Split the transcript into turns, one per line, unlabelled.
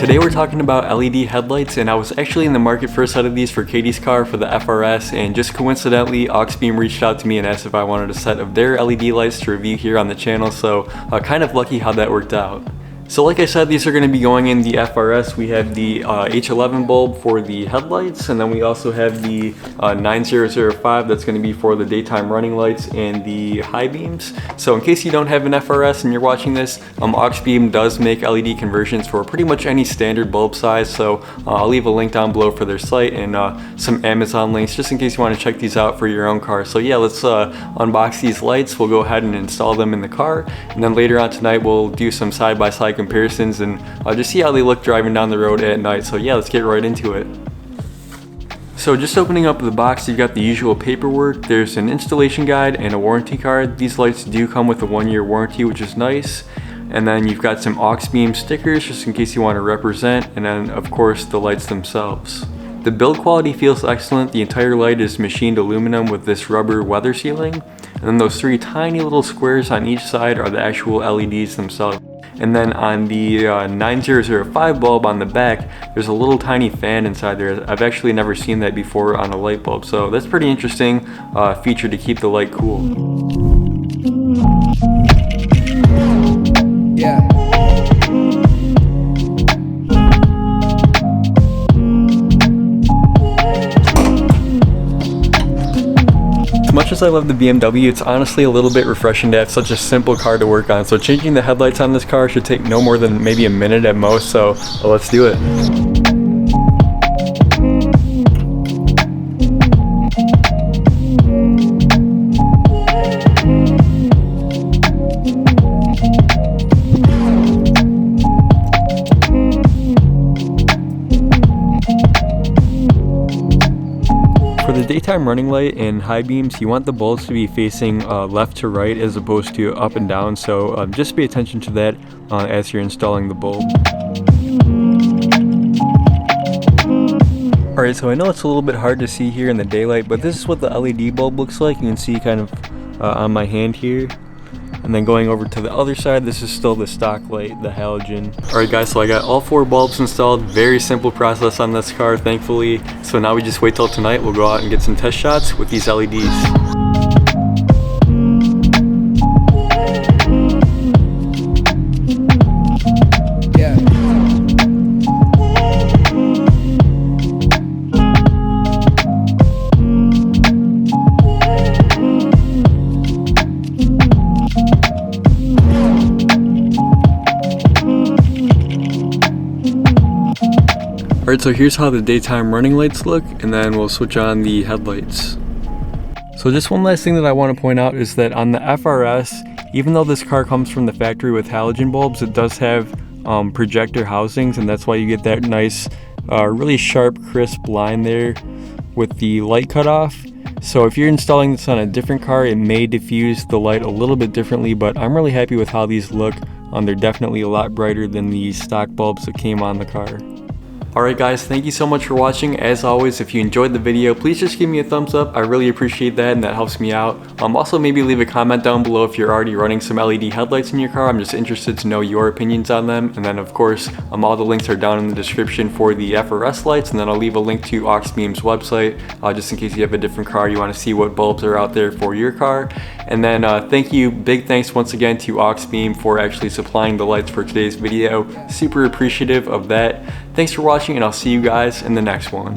Today we're talking about LED headlights, and I was actually in the market for a set of these for Katie's car for the FR-S, and just coincidentally Auxbeam reached out to me and asked if I wanted a set of their LED lights to review here on the channel, so kind of lucky how that worked out. So like I said, these are going to be going in the FR-S. We have the H11 bulb for the headlights, and then we also have the 9005 that's going to be for the daytime running lights and the high beams. So in case you don't have an FR-S and you're watching this, Auxbeam does make LED conversions for pretty much any standard bulb size, so I'll leave a link down below for their site and some Amazon links just in case you want to check these out for your own car. So yeah, let's unbox these lights. We'll go ahead and install them in the car, and then later on tonight we'll do some side-by-side comparisons and just see how they look driving down the road at night. So yeah, let's get right into it. So just opening up the box, you've got the usual paperwork. There's an installation guide and a warranty card. These lights do come with a 1-year warranty, which is nice. And then you've got some Auxbeam stickers just in case you want to represent, and then of course the lights themselves. The build quality feels excellent. The entire light is machined aluminum with this rubber weather sealing, and then those 3 tiny little squares on each side are the actual LEDs themselves. And then on the 9005 bulb on the back, there's a little tiny fan inside there. I've actually never seen that before on a light bulb, so that's pretty interesting feature to keep the light cool. Yeah. As much as I love the BMW, it's honestly a little bit refreshing to have such a simple car to work on. So changing the headlights on this car should take no more than maybe a minute at most, so let's do it. For the daytime running light and high beams, you want the bulbs to be facing left to right as opposed to up and down, so just pay attention to that as you're installing the bulb. Alright, so I know it's a little bit hard to see here in the daylight, but this is what the LED bulb looks like. You can see kind of on my hand here. And then going over to the other side, this is still the stock light, the halogen. Alright guys, so I got all 4 bulbs installed. Very simple process on this car, thankfully. So now we just wait till tonight. We'll go out and get some test shots with these LEDs. Alright, so here's how the daytime running lights look, and then we'll switch on the headlights. So just one last thing that I want to point out is that on the FR-S, even though this car comes from the factory with halogen bulbs, it does have projector housings, and that's why you get that nice, really sharp, crisp line there with the light cutoff. So if you're installing this on a different car, it may diffuse the light a little bit differently, but I'm really happy with how these look. They're definitely a lot brighter than the stock bulbs that came on the car. Alright guys, thank you so much for watching. As always, if you enjoyed the video, please just give me a thumbs up. I really appreciate that, and that helps me out. Also, maybe leave a comment down below if you're already running some LED headlights in your car. I'm just interested to know your opinions on them. And then of course, all the links are down in the description for the FR-S lights, and then I'll leave a link to Auxbeam's website just in case you have a different car, you want to see what bulbs are out there for your car. And then big thanks once again to Auxbeam for actually supplying the lights for today's video. Super appreciative of that. Thanks for watching, and I'll see you guys in the next one.